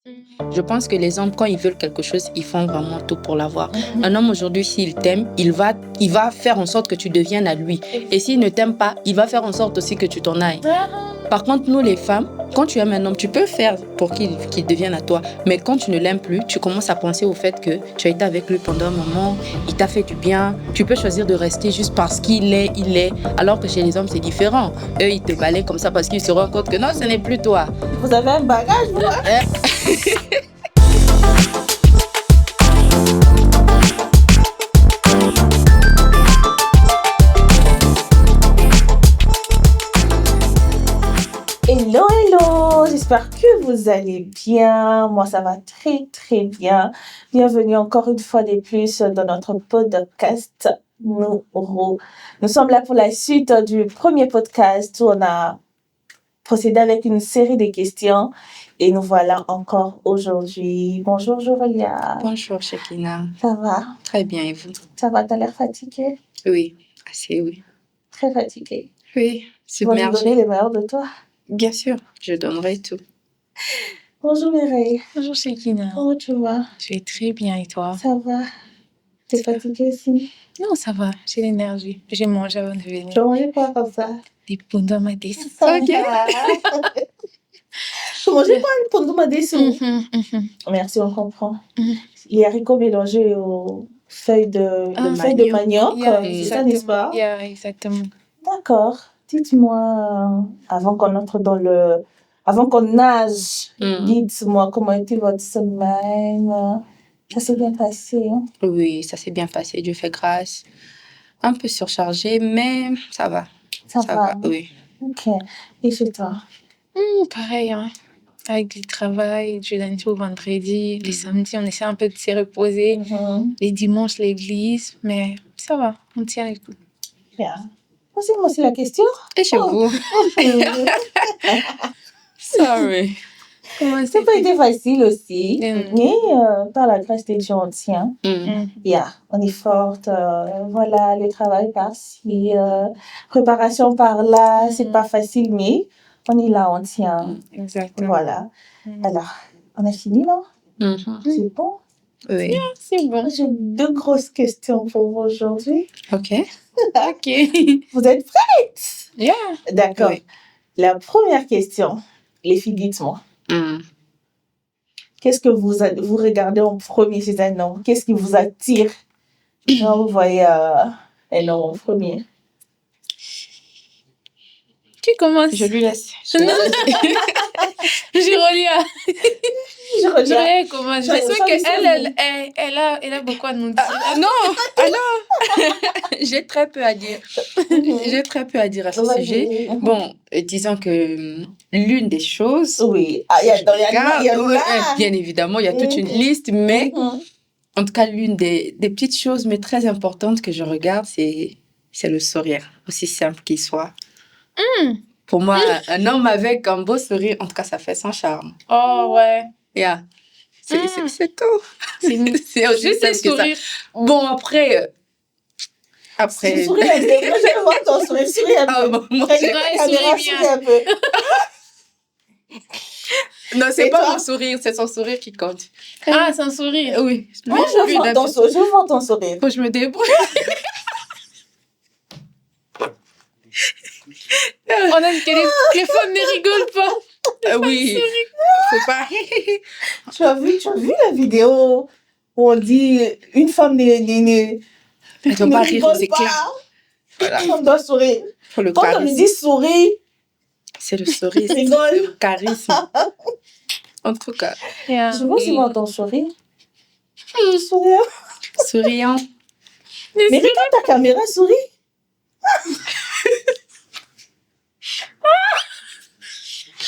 Je pense que les hommes, quand ils veulent quelque chose, ils font vraiment tout pour l'avoir. Un homme aujourd'hui, s'il t'aime, il va faire en sorte que tu deviennes à lui. Et s'il ne t'aime pas, il va faire en sorte aussi que tu t'en ailles. Par contre, nous les femmes, quand tu aimes un homme, tu peux faire pour qu'il devienne à toi. Mais quand tu ne l'aimes plus, tu commences à penser au fait que tu as été avec lui pendant un moment, il t'a fait du bien. Tu peux choisir de rester juste parce qu'il est. Alors que chez les hommes, c'est différent. Eux, ils te balayent comme ça parce qu'ils se rendent compte que non, ce n'est plus toi. Vous avez un bagage, vous? Hello, hello, j'espère que vous allez bien. Moi, ça va très, très bien. Bienvenue encore une fois de plus dans notre podcast. Nous sommes là pour la suite du premier podcast où on a procédé avec une série de questions et nous voilà encore aujourd'hui. Bonjour, Jovelia. Bonjour, Shekina. Ça va? Très bien, et vous? Ça va, t'as l'air fatiguée? Oui, assez, oui. Très fatiguée. Oui, Tu vas nous donner submergée. les meilleurs de toi. Bien sûr, je donnerai tout. Bonjour, Mireille. Bonjour Shekina. Comment tu vas? Je vais très bien et toi? Ça va. T'es fatiguée aussi? Non, ça va. J'ai l'énergie. J'ai mangé avant de venir. Tu as mangé quoi comme ça? Des pondomadis. Ok. Tu mangeais quoi une ponduma déçue? Merci, on comprend. Les haricots mélangés aux feuilles de manioc, c'est ça, n'est-ce pas? Yeah, exactement. D'accord. Dites-moi, avant qu'on nage, dites-moi comment était votre semaine? Ça s'est bien passé, hein? Oui, ça s'est bien passé, Dieu fait grâce. Un peu surchargé, mais ça va. Ça va. Oui. Ok. Et chez toi? Pareil, hein. Avec le travail, du lundi au vendredi. Les samedis, on essaie un peu de s'y reposer. Les dimanches, l'église. Mais ça va, on tient les coups. Bien. Posez-moi aussi la question. Et chez vous? Sorry. Comment Ça n'a pas été facile aussi. Mm. Mais par la grâce de Dieu, on tient. Bien, on est forte. Voilà, le travail par-ci, préparation par-là. C'est pas facile, mais on est là, on tient. Exactement. Voilà. Alors, on a fini, non? C'est bon? Oui. C'est bon. J'ai 2 grosses questions pour vous aujourd'hui. Ok. Ok. Vous êtes prêtes? Yeah. D'accord. Oui. La première question, les filles, dites-moi. Qu'est-ce que vous regardez en premier chez un homme? Qu'est-ce qui vous attire quand vous voyez un homme en premier? Qui commence? Je lui laisse. Je relis. Je regarde. Je commence. Je sais qu'elle a beaucoup à nous dire. Non, alors, j'ai très peu à dire. J'ai très peu à dire à ce sujet. Bon, disons que l'une des choses. Oui, il y a bien évidemment, il y a toute une liste, mais en tout cas, l'une des petites choses, mais très importantes que je regarde, c'est le sourire, aussi simple qu'il soit. Pour moi, un homme avec un beau sourire, en tout cas, ça fait son charme. Oh, ouais. Yeah. C'est tout. C'est aussi juste simple que ça. sourire. Bon, après. Souris un peu. Moi, je vois ton sourire. Souris un peu. Moi, Souris un peu. Non, c'est pas mon sourire, c'est son sourire qui compte. Ah, son sourire. Oui. Moi, je vois ton sourire. Faut que je me débrouille. On a dit que les femmes ne rigolent pas. Oui. Faut pas. Tu as vu la vidéo où on dit une femme ne doit pas rire aux éclats. Voilà. On doit sourire. Faut le Quand charisme. on lui dit sourire, c'est le sourire. C'est le charisme. En tout cas. Yeah. Je veux aussi voir ton sourire. Sourire. Souriant. Mais regarde ta caméra, souris.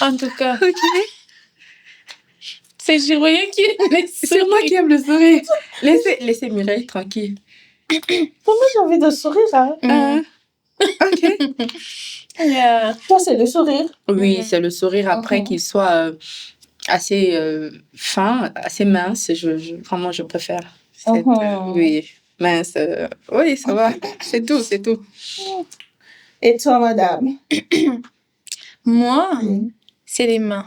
En tout cas. Ok. C'est Jiroyen qui aime les sourires. C'est moi qui aime le sourire. Laissez Mireille tranquille. Moi, j'ai envie de sourire. Hein? Ok. Yeah. Toi, c'est le sourire. Oui, c'est le sourire après qu'il soit assez fin, assez mince. Vraiment, je préfère. Oui, mince. Oui, ça va. C'est tout. Et toi, madame? Moi, c'est les mains.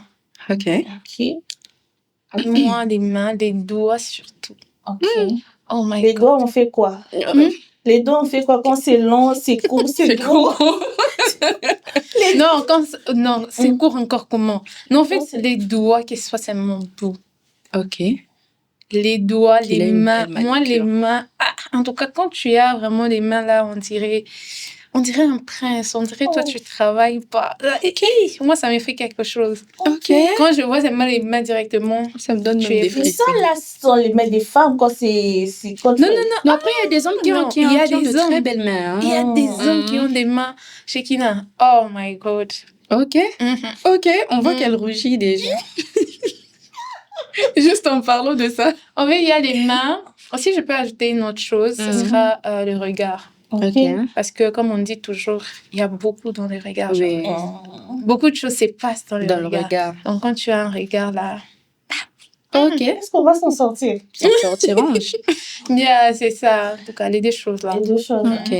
Ok. Ok. Moi, les mains, les doigts surtout. Ok. Oh my Les God. doigts, on fait quoi? Les doigts, on fait quoi quand c'est long, c'est court, c'est gros? Non, non, c'est court encore comment? Non, en fait, Non, c'est- les doigts, qu'est-ce que c'est mon doux. Ok. Les doigts, Qu'il a les une mains. belle Moi, les manucure. mains. Ah, en tout cas, quand tu as vraiment les mains là, on dirait un prince. On dirait, toi, Oh. tu travailles pas. Moi, ça me fait quelque chose. Ok. Quand je vois les mains directement, Ça me donne Tu même es des Mais ça, frissons. là, ce sont les mains des femmes quand c'est quand Non, tu- non, non. Non, après, il y a des hommes qui non, ont, il y a qui ont des de très hommes. belles mains. hein. Il y a des hommes qui Mhm. ont des mains. Shekina, oh my God. Ok. Mhm. Ok. On voit Mm. qu'elle rougit déjà. Juste en parlant de ça. En fait, il y a les mains. Aussi, je peux ajouter une autre chose, ce Mhm. sera le regard. Ok. Parce que, comme on dit toujours, il y a beaucoup dans les regards. genre. Oui. Beaucoup de choses se passent dans le Dans le regard. regard. Donc, quand tu as un regard là, Ok. Est-ce qu'on va s'en sortir? On sortirange. yeah, c'est ça. En tout cas, les deux choses là. Les deux choses. Ok.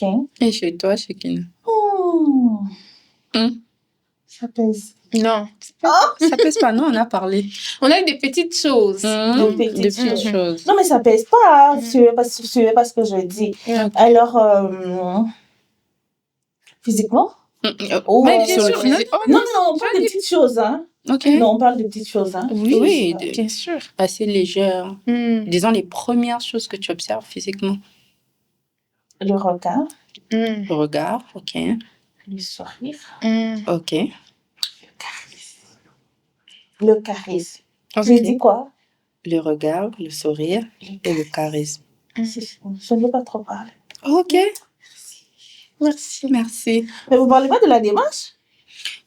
Ok. Et chez toi, Chekine? Ça pèse. Non. Ça pèse pas, non, on a parlé. On a eu des petites choses. Des Des petites petites choses. choses. Non, mais ça pèse pas. Hein. Suivez pas ce que je dis. Ok. Alors, physiquement? Ou, Mais bien Sur le sûr. physique. Oh, Non, non, on parle de petites choses. Hein. ok. Non, on parle de petites choses. Hein. Oui, bien sûr. assez légère. Mm. Disons les premières choses que tu observes physiquement. Le regard, Mm. Le regard, ok. le sourire, Mm. Ok. le charisme. Ok. J'ai dit quoi? Le regard, le sourire et le charisme. Je ne veux pas trop parler. Ok. Merci. Mais vous parlez pas de la démarche?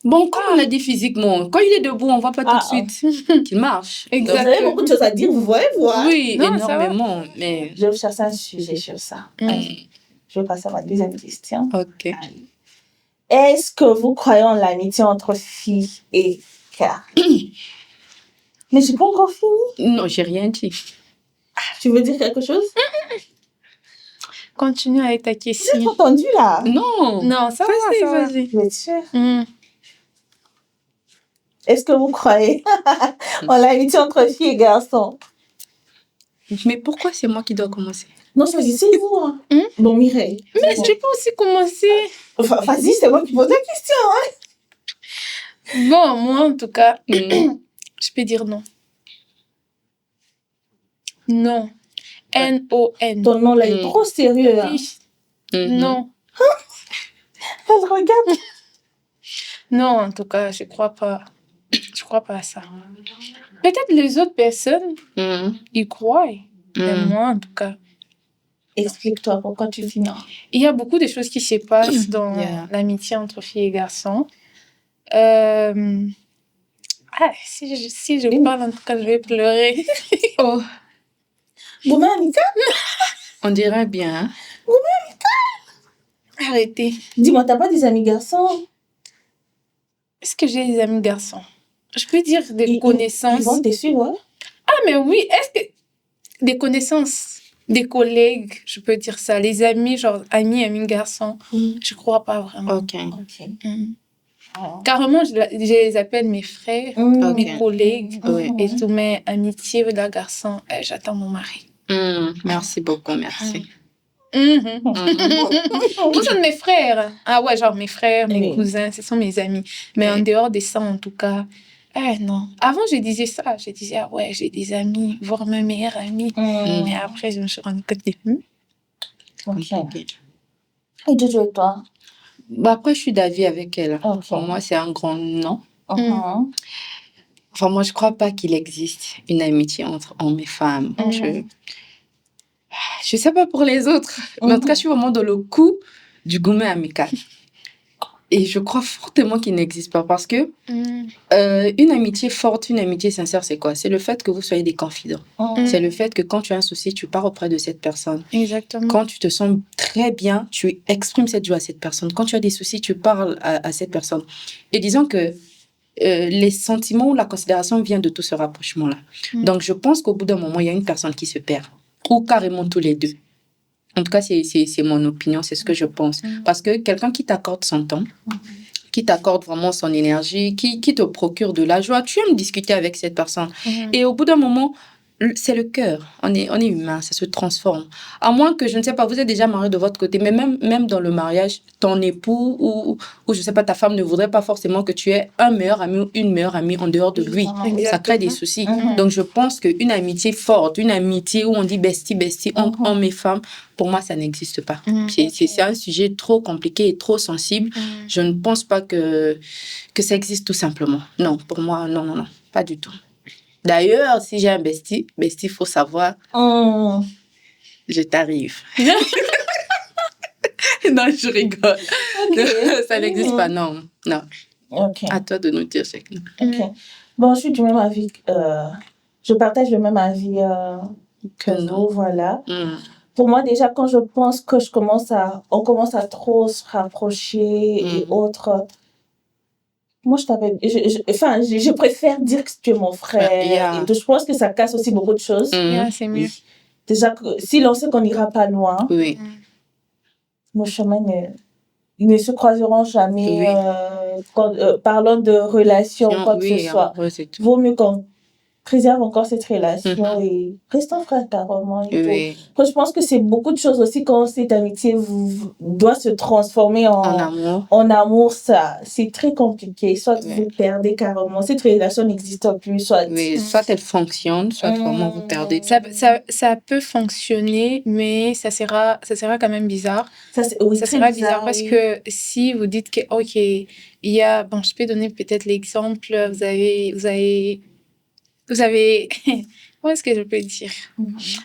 Bon, comme on a dit physiquement, quand il est debout, on voit pas tout de suite qu'il marche. Vous Exact. avez beaucoup de choses à dire, vous voyez, hein? Oui, Non, ça va. énormément. Mais Je vais chercher un sujet sur ça. Mm. Allez, je vais passer à ma deuxième question. ok. Est-ce que vous croyez en l'amitié entre filles et gars? Mais j'ai pas encore fini. Non, j'ai rien dit. Tu veux dire quelque chose? Continue avec ta J'ai question. pas entendu là. Non. Non, ça va, ça va. Vas-y. Vous êtes sûr? Mm. Est-ce que vous croyez en l'amitié entre filles et garçons? Mais pourquoi c'est moi qui dois commencer? Non, choisissez-vous. Hein. Bon, Mireille. Mais bon. je peux aussi commencer. Enfin, vas-y, c'est moi qui pose la question. Hein. Bon, moi, en tout cas, je peux dire non. Non. N-O-N. Ton nom là est trop sérieux. Hein. Oui. Mhm. Non. Elle regarde. Non, en tout cas, je crois pas. Je crois pas à ça. Peut-être les autres personnes, Mhm. ils croient. Mais Mhm. moi, en tout cas, Explique-toi pourquoi tu dis non. il y a beaucoup de choses qui se passent dans Yeah. l'amitié entre filles et garçons. Si je parle, en tout cas, je vais pleurer. Oh, Bon, mais Annika, on dirait bien. hein. Arrêtez. dis-moi, t'as pas des amis garçons? Est-ce que j'ai des amis garçons? Je peux dire des Ils connaissances. vont te suivre, hein? Ah, mais oui, est-ce que des connaissances, des collègues, je peux dire ça, les amis, genre amis garçons, je crois pas vraiment. Ok. Ok. Mm. Carrément, je les appelle mes frères, Ok. mes collègues Oui. et tous mes amitiés de garçons. J'attends mon mari. Merci beaucoup, merci. Mhm. Mhm. Tous sont mes frères. Ah ouais, genre mes frères, mes Oui. cousins, ce sont mes amis. Mais en dehors de ça, en tout cas, non. Avant, je disais ça. Je disais, ah ouais, j'ai des amis, voire mes meilleurs amis. Mais après, je me suis rendu compte que Ok. Ok. Et Jojo et toi? Bah, après, je suis d'avis avec elle. Ok. Pour moi, c'est un grand non. Mhm. Enfin, moi, je crois pas qu'il existe une amitié entre hommes et femmes. Je sais pas pour les autres, mais en tout cas, je suis vraiment dans le coup du gourmet amical. Et je crois fortement qu'il n'existe pas parce que une amitié forte, une amitié sincère, c'est quoi? C'est le fait que vous soyez des confidents. C'est le fait que quand tu as un souci, tu pars auprès de cette personne. Exactement. Quand tu te sens très bien, tu exprimes cette joie à cette personne. Quand tu as des soucis, tu parles à cette personne. Et disons que les sentiments ou la considération viennent de tout ce rapprochement-là. Donc, je pense qu'au bout d'un moment, il y a une personne qui se perd. Ou carrément tous les deux. En tout cas, c'est mon opinion, c'est ce que je pense. Parce que quelqu'un qui t'accorde son temps, qui t'accorde vraiment son énergie, qui te procure de la joie, tu aimes discuter avec cette personne. Et au bout d'un moment, c'est le cœur. On est humain, ça se transforme. À moins que, je ne sais pas, vous êtes déjà marié de votre côté, mais même dans le mariage, ton époux ou je ne sais pas, ta femme ne voudrait pas forcément que tu aies un meilleur ami ou une meilleure amie en dehors de lui. Exactement. Ça crée des soucis. Donc, je pense qu'une amitié forte, une amitié où on dit bestie, homme et femme, pour moi, ça n'existe pas. C'est un sujet trop compliqué et trop sensible. Je ne pense pas que ça existe tout simplement. Non, pour moi, non, pas du tout. D'ailleurs, si j'ai un bestie, il faut savoir, je t'arrive. Non, je rigole. Ça n'existe pas, non. Ok. À toi de nous dire, chacun. Ok. Bon, je suis du même avis. Je partage le même avis que vous, voilà. Pour moi, déjà, quand je pense que on commence à trop se rapprocher et autres, moi, je préfère dire que tu es mon frère. Et je pense que ça casse aussi beaucoup de choses. C'est mieux. Déjà, si l'on sait qu'on n'ira pas loin, nos chemins ne se croiseront jamais. Parlant de relations, quoi que ce soit. Vaut mieux qu'on préserve encore cette relation et restons frères carrément. Je pense que c'est beaucoup de choses aussi quand cette amitié doit se transformer en amour. Ça, c'est très compliqué. Soit vous perdez carrément, cette relation n'existe plus, soit elle fonctionne, soit vraiment vous perdez. Ça peut fonctionner, mais ça sera quand même bizarre. Ça sera bizarre parce que si vous dites que ok, il y a, bon, je peux donner peut-être l'exemple, vous avez comment est-ce que je peux dire?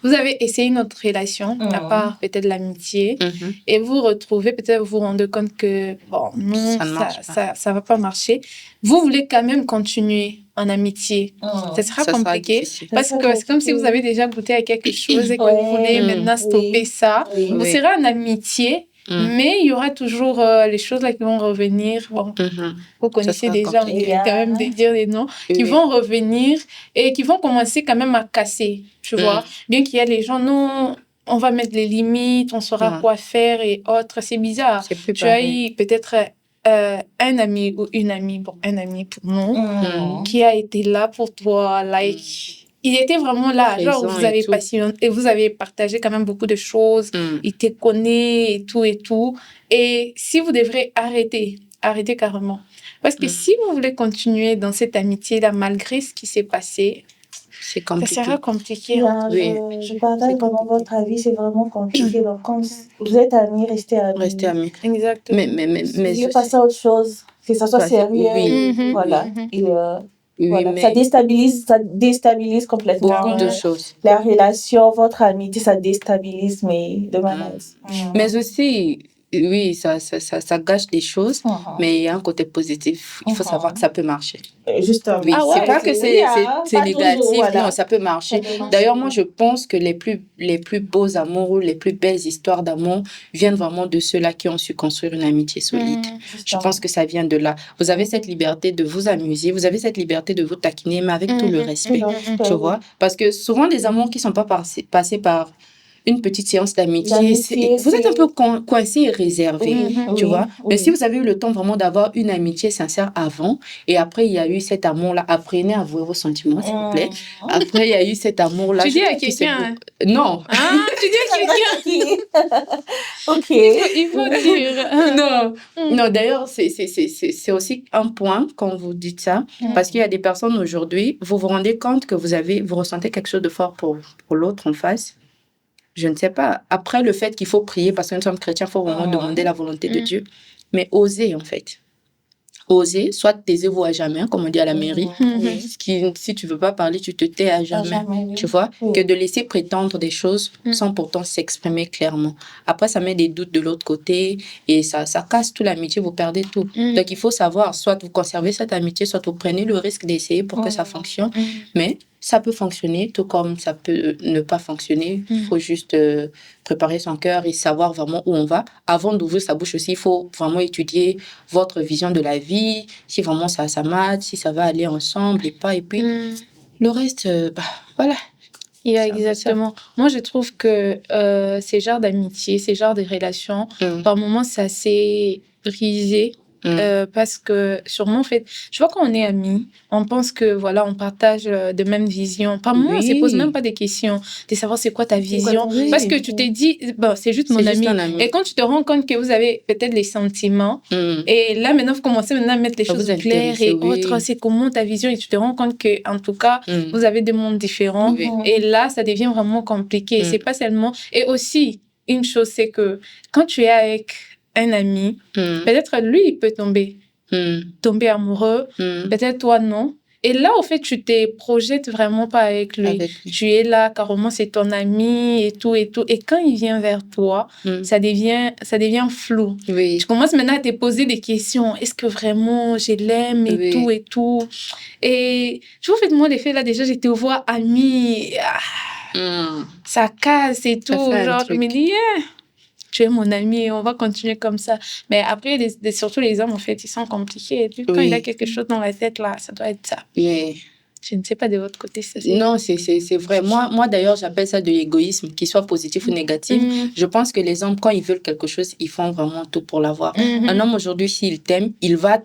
Vous avez essayé une autre relation, à part peut-être l'amitié, et vous retrouvez, peut-être vous vous rendez compte que, bon, non, ça va pas marcher. Vous voulez quand même continuer en amitié. Ça sera compliqué, parce que c'est comme si vous avez déjà goûté à quelque chose et que vous voulez maintenant stopper ça. Vous serez en amitié, mais il y aura toujours les choses là qui vont revenir. Bon, vous connaissez déjà, on peut quand même dire des noms, qui vont revenir et qui vont commencer quand même à casser, tu vois. Bien qu'il y ait les gens, non, on va mettre les limites, on saura quoi faire et autres. C'est bizarre. Tu as eu peut-être un ami ou une amie, bon, un ami pour nous, qui a été là pour toi, like... Il était vraiment là, genre vous avez passionné et vous avez partagé quand même beaucoup de choses, il te connaît et tout. Et si vous devrez arrêter carrément. Parce que si vous voulez continuer dans cette amitié-là, malgré ce qui s'est passé, c'est compliqué. Ça sera compliqué. Je partage vraiment votre avis, c'est vraiment compliqué. Donc, quand vous êtes amis, restez amis. Restez amis. Exactement. Mais vous passez à autre chose, que ça soit sérieux. Voilà. Et voilà. Ça déstabilise complètement. Beaucoup de choses. La relation, votre amitié, ça déstabilise, mais de malaise. Mais aussi, oui, ça gâche des choses, mais il y a un côté positif. Il faut savoir que ça peut marcher. Justement. Oui, c'est pas que c'est négatif, toujours, voilà. Non, ça peut marcher. D'ailleurs, moi, je pense que les plus beaux amours ou les plus belles histoires d'amour viennent vraiment de ceux-là qui ont su construire une amitié solide. Je pense que ça vient de là. Vous avez cette liberté de vous amuser, vous avez cette liberté de vous taquiner, mais avec tout le respect, tu vois. Parce que souvent, des amours qui ne sont pas passés par une petite séance d'amitié, vous êtes un peu coincé et réservé, tu vois. Mais si vous avez eu le temps vraiment d'avoir une amitié sincère avant, et après, il y a eu cet amour-là, apprenez à avouer vos sentiments, s'il vous plaît. Après, il y a eu cet amour-là. Tu dis à quelqu'un? Non. Tu dis à quelqu'un? Ok. Il faut dire. Non, d'ailleurs, c'est aussi un point quand vous dites ça, parce qu'il y a des personnes aujourd'hui, vous vous rendez compte que vous ressentez quelque chose de fort pour l'autre en face. Je ne sais pas. Après, le fait qu'il faut prier, parce que nous sommes chrétiens, il faut vraiment demander la volonté de Dieu. Mais osez, en fait. Osez, soit taisez-vous à jamais, comme on dit à la mairie. Si tu ne veux pas parler, tu te tais à jamais. Tu vois, que de laisser prétendre des choses sans pourtant s'exprimer clairement. Après, ça met des doutes de l'autre côté et ça casse toute l'amitié, vous perdez tout. Donc, il faut savoir, soit vous conservez cette amitié, soit vous prenez le risque d'essayer pour que ça fonctionne. Mais ça peut fonctionner, tout comme ça peut ne pas fonctionner. Il faut juste préparer son cœur et savoir vraiment où on va. Avant d'ouvrir sa bouche aussi, il faut vraiment étudier votre vision de la vie, si vraiment ça match, si ça va aller ensemble et pas. Et puis, le reste, voilà. Exactement. Moi, je trouve que ces genres d'amitié, ces genres de relations, par moments, c'est assez brisé. parce que sûrement, en fait, je vois qu'on est amis, on pense que, voilà, on partage de mêmes visions. Par moment, on se pose même pas des questions de savoir c'est quoi ta vision. Parce que tu t'es dit, bon, c'est juste mon ami. Et quand tu te rends compte que vous avez peut-être les sentiments, et là, maintenant, vous commencez maintenant à mettre les choses claires et autres, c'est comment ta vision, et tu te rends compte que, en tout cas, vous avez des mondes différents. Et là, ça devient vraiment compliqué. C'est pas seulement... Et aussi, une chose, c'est que quand tu es avec un ami, peut-être lui, il peut tomber amoureux, peut-être toi, non. Et là, au fait, tu te projettes vraiment pas avec lui. Tu es là, carrément, c'est ton ami et tout, et tout. Et quand il vient vers toi, ça devient flou. Tu commences maintenant à te poser des questions. Est-ce que vraiment je l'aime et tout, et tout. Et tu vois, faites-moi l'effet, là, déjà, j'étais au voir ami. Ça casse et tout. Genre, je me dis, tu es mon ami, on va continuer comme ça. Mais après, surtout les hommes, en fait, ils sont compliqués. Et puis, quand il a quelque chose dans la tête, là, ça doit être ça. Je ne sais pas de votre côté. Non, c'est vrai. Moi, d'ailleurs, j'appelle ça de l'égoïsme, qu'il soit positif ou négatif. Je pense que les hommes, quand ils veulent quelque chose, ils font vraiment tout pour l'avoir. Un homme, aujourd'hui, s'il t'aime, il va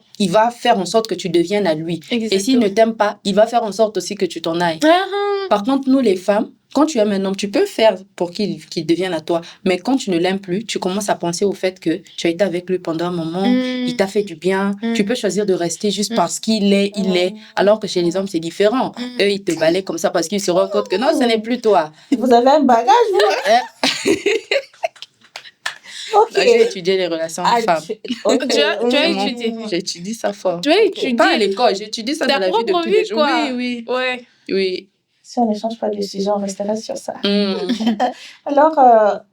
faire en sorte que tu deviennes à lui. Exactement. Et s'il ne t'aime pas, il va faire en sorte aussi que tu t'en ailles. Par contre, nous, les femmes, quand tu aimes un homme, tu peux faire pour qu'il devienne à toi. Mais quand tu ne l'aimes plus, tu commences à penser au fait que tu as été avec lui pendant un moment, il t'a fait du bien. Tu peux choisir de rester juste parce qu'il est. Alors que chez les hommes, c'est différent. Eux, ils te balaient comme ça parce qu'ils se rendent compte que non, ce n'est plus toi. Vous avez un bagage, vous? Okay. J'ai étudié les relations de femmes. Okay. Tu as étudié? J'ai étudié ça fort. Tu as étudié? Pas à l'école, j'ai étudié ça dans la vie de tous les jours. Quoi. Oui. Si on n'échange pas de sujet, on restera sur ça. Alors,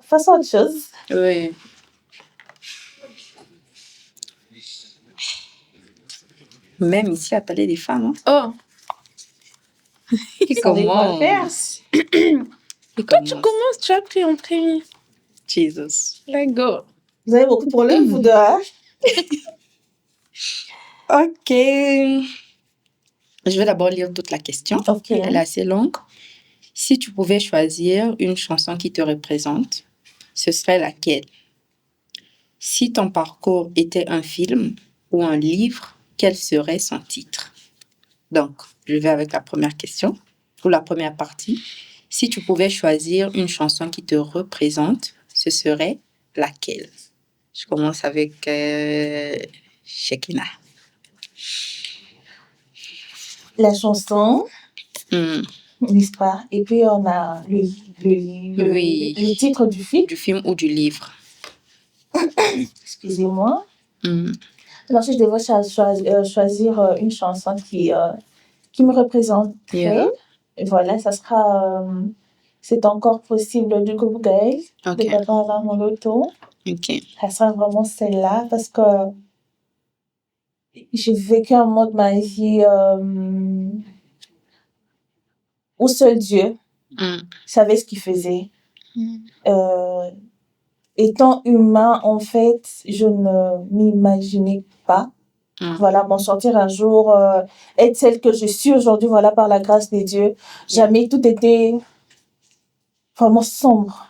faisons autre chose. Oui. Même ici, à parler des femmes. Hein? Oh. Qui commence? Toi, tu commences, tu as pris en premier. Jesus. Let's go. Vous avez beaucoup de problèmes, vous deux, hein? Ok. Je vais d'abord lire toute la question. Okay. Elle est assez longue. Si tu pouvais choisir une chanson qui te représente, ce serait laquelle? Si ton parcours était un film ou un livre, quel serait son titre? Donc, je vais avec la première question, ou la première partie. Si tu pouvais choisir une chanson qui te représente, ce serait laquelle? Je commence avec Shekina. La chanson, l'histoire, et puis on a le titre du film. Du film ou du livre. Excusez-moi. Alors, si je devais choisir une chanson qui me représente, voilà, ça sera C'est encore possible du groupe Gaël, de Papa Alain Moloto. Ça sera vraiment celle-là parce que j'ai vécu un moment de ma vie où seul Dieu savait ce qu'il faisait. Étant humain, en fait, je ne m'imaginais pas, voilà, m'en sortir un jour, être celle que je suis aujourd'hui, voilà, par la grâce de Dieu. Jamais tout était vraiment sombre.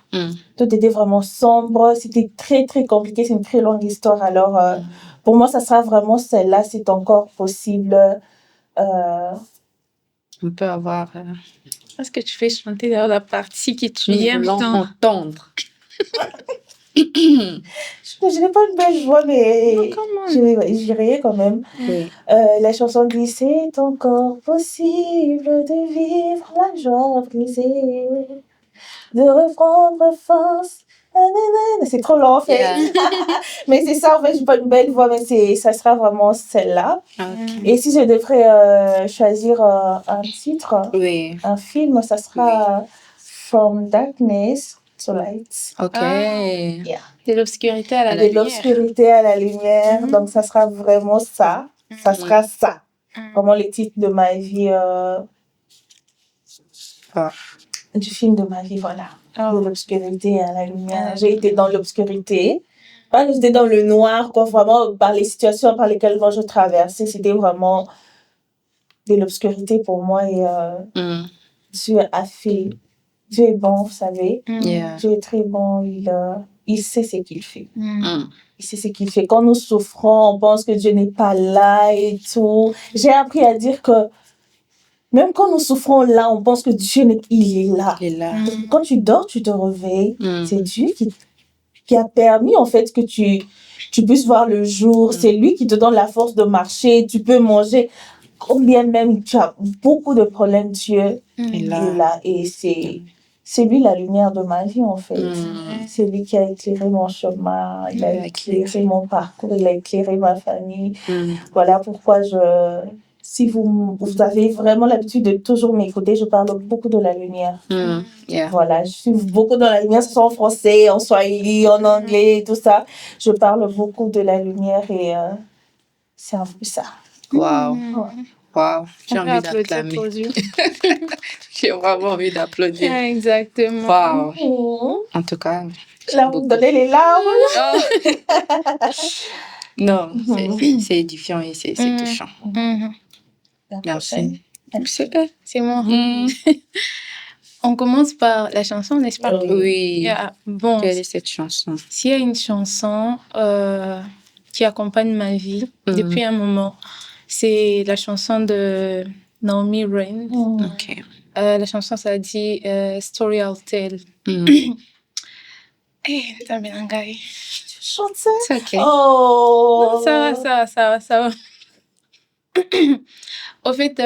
Tout était vraiment sombre. C'était très, très compliqué. C'est une très longue histoire. Alors, pour moi, ça sera vraiment celle-là. C'est encore possible. On peut avoir... Est-ce que tu fais chanter dans la partie que tu aimes entendre? Je n'ai pas une belle voix, mais j'irai quand même. La chanson dit « C'est encore possible de vivre la joie brisée, de reprendre force. » C'est trop long, en fait. Mais c'est ça, en fait, je n'ai pas une belle voix, mais ça sera vraiment celle-là. Et si je devrais choisir un titre, un film, ça sera « From Darkness to Light ». De l'obscurité à la lumière. De l'obscurité à la lumière. Donc, ça sera vraiment ça. Ça sera ça. Vraiment le titre de ma vie. Du film de ma vie, voilà. De l'obscurité à la lumière. J'ai été dans l'obscurité. J'étais dans le noir, quoi, vraiment, par les situations par lesquelles moi je traversais. C'était vraiment de l'obscurité pour moi. Et Dieu a fait. Dieu est bon, vous savez. Dieu est très bon. il sait ce qu'il fait. Il sait ce qu'il fait. Quand nous souffrons, on pense que Dieu n'est pas là et tout. J'ai appris à dire que même quand nous souffrons là, on pense que Dieu il est là. Il est là. Quand tu dors, tu te réveilles. C'est Dieu qui a permis en fait que tu puisses voir le jour. C'est lui qui te donne la force de marcher. Tu peux manger. Combien même tu as beaucoup de problèmes, Dieu est là. Et c'est lui la lumière de ma vie, en fait. C'est lui qui a éclairé mon chemin, il a éclairé mon parcours, il a éclairé ma famille. Voilà pourquoi si vous avez vraiment l'habitude de toujours m'écouter, je parle beaucoup de la lumière. Voilà, je suis beaucoup dans la lumière, que ce soit en français, en swahili, en anglais, tout ça. Je parle beaucoup de la lumière et c'est un peu ça. Wow. J'ai envie d'acclamer. J'ai vraiment envie d'applaudir. Exactement. Wow. En tout cas. Là, vous me donnez les larmes. Non, c'est édifiant et c'est touchant. Merci. C'est moi. On commence par la chanson, n'est-ce pas? Oui. Bon, quelle est cette chanson? S'il y a une chanson qui accompagne ma vie depuis un moment, c'est la chanson de Naomi Rain. Ok. La chanson, ça dit Story I'll Tell. T'as bien engagé. Tu chantes ça? C'est ok. Oh! Non, ça va. Au fait,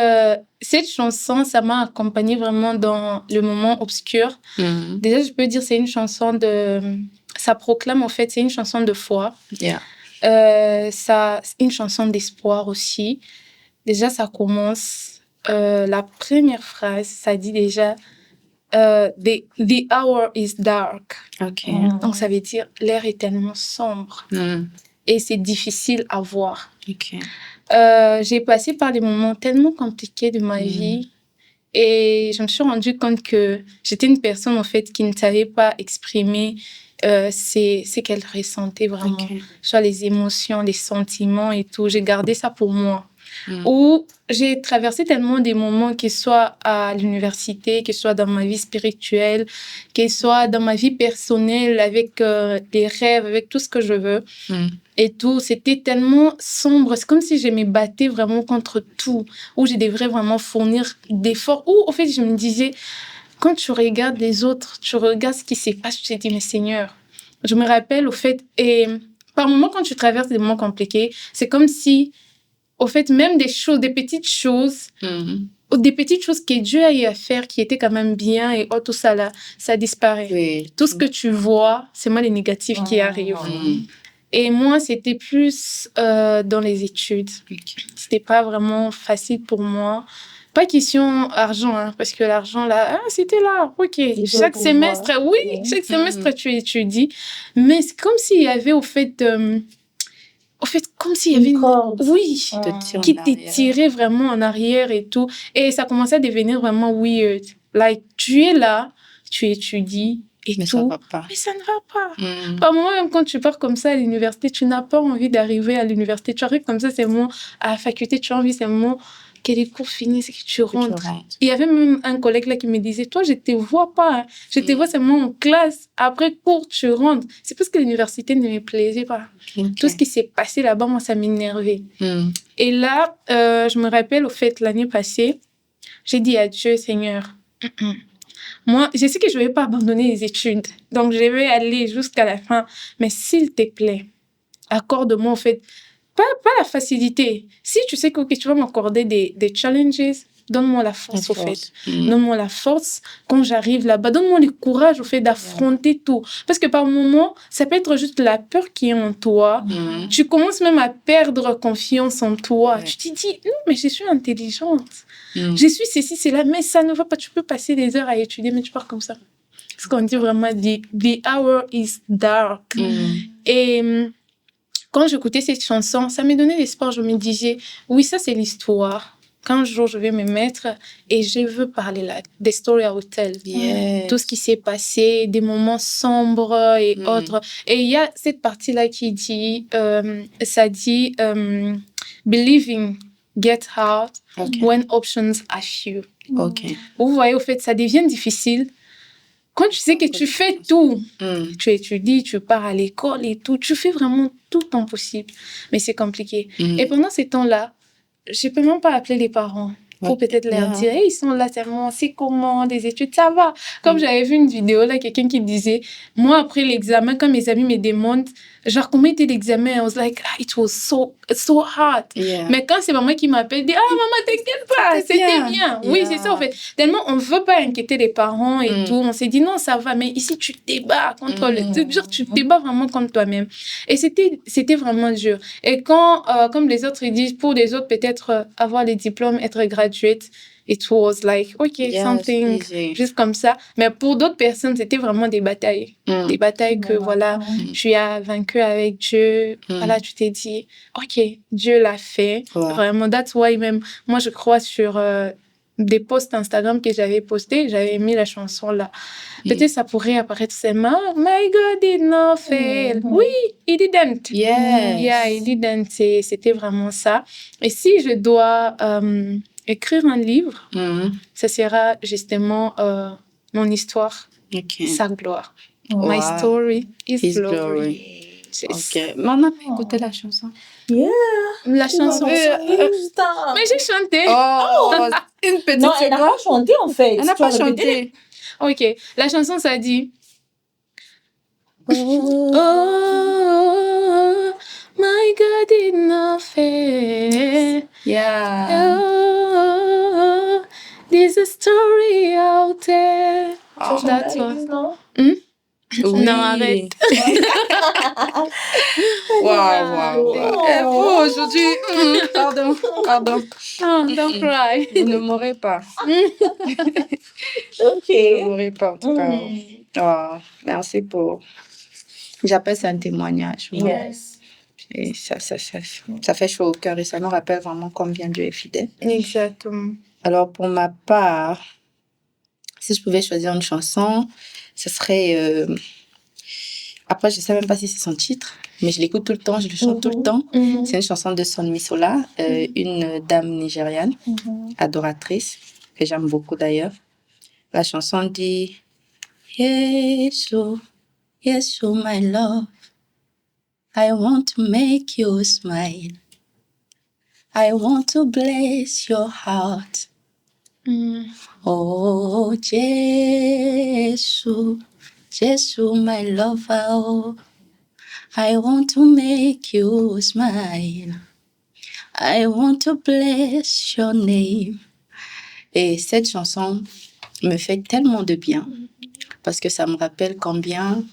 cette chanson, ça m'a accompagnée vraiment dans le moment obscur. Déjà, je peux dire c'est une chanson ça proclame, en fait, c'est une chanson de foi. C'est une chanson d'espoir aussi. Déjà, ça commence. La première phrase, ça dit déjà The hour is dark. Okay. Donc, ça veut dire l'air est tellement sombre et c'est difficile à voir. Okay. J'ai passé par des moments tellement compliqués de ma vie et je me suis rendu compte que j'étais une personne en fait qui ne savait pas exprimer ce qu'elle ressentait vraiment, soit les émotions, les sentiments et tout. J'ai gardé ça pour moi. Où j'ai traversé tellement des moments, que ce soit à l'université, que ce soit dans ma vie spirituelle, que ce soit dans ma vie personnelle, avec les rêves, avec tout ce que je veux. Et tout, c'était tellement sombre. C'est comme si je me battais vraiment contre tout, où je devrais vraiment fournir d'efforts. Où, au fait, je me disais, quand tu regardes les autres, tu regardes ce qui se passe, tu te dis, mais Seigneur, je me rappelle, au fait, et par moments, quand tu traverses des moments compliqués, c'est comme si, au fait, même des petites choses, des petites choses que Dieu a eu à faire qui étaient quand même bien et tout ça là, ça disparaît. Oui. Tout ce que tu vois, c'est moi les négatifs qui arrivent. Et moi, c'était plus dans les études. C'était pas vraiment facile pour moi. Pas question argent, hein, parce que l'argent là, c'était là, ok. Chaque semestre, chaque semestre tu étudies, mais c'est comme s'il y avait au fait, comme s'il y avait qui te tirait vraiment en arrière et tout, et ça commençait à devenir vraiment weird. Like tu es là, tu étudies et mais tout, ça va pas. mais ça ne va pas. Par moment, même quand tu pars comme ça à l'université, tu n'as pas envie d'arriver à l'université. Tu arrives comme ça, c'est bon, à la faculté, tu as envie, c'est bon, que les cours finissent et que tu rentres. Il y avait même un collègue là qui me disait, toi, je te vois pas. Hein. Je te vois seulement en classe. Après cours, tu rentres. C'est parce que l'université ne me plaisait pas. Tout ce qui s'est passé là-bas, moi, ça m'énervait. Et là, je me rappelle, au fait, l'année passée, j'ai dit à Dieu, Seigneur, moi, je sais que je ne vais pas abandonner les études. Donc, je vais aller jusqu'à la fin. Mais s'il te plaît, accorde-moi, en fait, pas la facilité. Si tu sais que tu vas m'accorder des challenges, donne-moi la force, au fait. Donne-moi la force quand j'arrive là-bas. Donne-moi le courage, au fait, d'affronter tout. Parce que par moments, ça peut être juste la peur qui est en toi. Tu commences même à perdre confiance en toi. Tu te dis, non, mais je suis intelligente. Je suis ceci, c'est là, mais ça ne va pas. Tu peux passer des heures à étudier, mais tu pars comme ça. Ce qu'on dit vraiment, the hour is dark. Et quand j'écoutais cette chanson, ça me donnait l'espoir. Je me disais, oui, ça, c'est l'histoire. Qu'un jour, je vais me mettre et je veux parler là, des story I will tell. Tout ce qui s'est passé, des moments sombres et autres. Et il y a cette partie-là qui dit, ça dit, believing get hard when options are few. Vous voyez, au fait, ça devient difficile quand tu sais que tu fais tout, tu étudies, tu pars à l'école et tout, tu fais vraiment tout ton possible. Mais c'est compliqué. Et pendant ces temps-là, je peux même pas appeler les parents pour peut-être leur dire, hey, ils sont là tellement, c'est comment, des études, ça va. Comme j'avais vu une vidéo, là, quelqu'un qui disait, moi, après l'examen, quand mes amis me demandent, genre, comment était l'examen? I was like, it was so hard. Mais quand c'est maman qui m'appelle, dit, maman, t'inquiète pas, c'était bien. Oui, c'est ça, en fait. Tellement, on veut pas inquiéter les parents et tout. On s'est dit, non, ça va. Mais ici, tu te débats contre genre, tu te débats vraiment contre toi-même. Et c'était vraiment dur. Et quand, comme les autres, ils disent, pour les autres, peut-être avoir les diplômes, être graduate, it was like, something, juste comme ça. Mais pour d'autres personnes, c'était vraiment des batailles. Des batailles que, voilà, tu as vaincu avec Dieu. Voilà, tu t'es dit, OK, Dieu l'a fait. Vraiment, that's why même, moi, je crois sur des posts Instagram que j'avais postés, j'avais mis la chanson là. Peut-être ça pourrait apparaître seulement, My God did not fail. Oui, he didn't. Yeah, he didn't. C'était vraiment ça. Et si je dois écrire un livre, ça sera justement mon histoire, sa gloire. My story, his glory. Ok. Mais on n'a pas écouté la chanson. La chanson. Mais j'ai chanté. Une petite Non, elle n'a pas chanté en fait. Elle n'a pas chanté. Ok. La chanson, ça dit. Oh, my God did not fail. Yeah. Oh, there's a story out there. That's one. Oui. Non, arrête. Wow. Aujourd'hui, pardon. Oh, don't cry. Vous ne mourrez pas. Ok. Vous ne mourrez pas, en tout cas. Merci pour... J'appelle ça un témoignage. Yes. Et ça fait chaud au cœur et ça nous rappelle vraiment combien Dieu est fidèle. Exactement. Alors, pour ma part, si je pouvais choisir une chanson, ce serait... Après, je ne sais même pas si c'est son titre, mais je l'écoute tout le temps, je le chante tout le temps. C'est une chanson de Son Misola, une dame nigériane, adoratrice, que j'aime beaucoup d'ailleurs. La chanson dit « Yesu, Yesu, my love, I want to make you smile. I want to bless your heart. Oh, Yesu, Yesu, my lover, oh, I want to make you smile. I want to bless your name. » Et cette chanson me fait tellement de bien parce que ça me rappelle combien...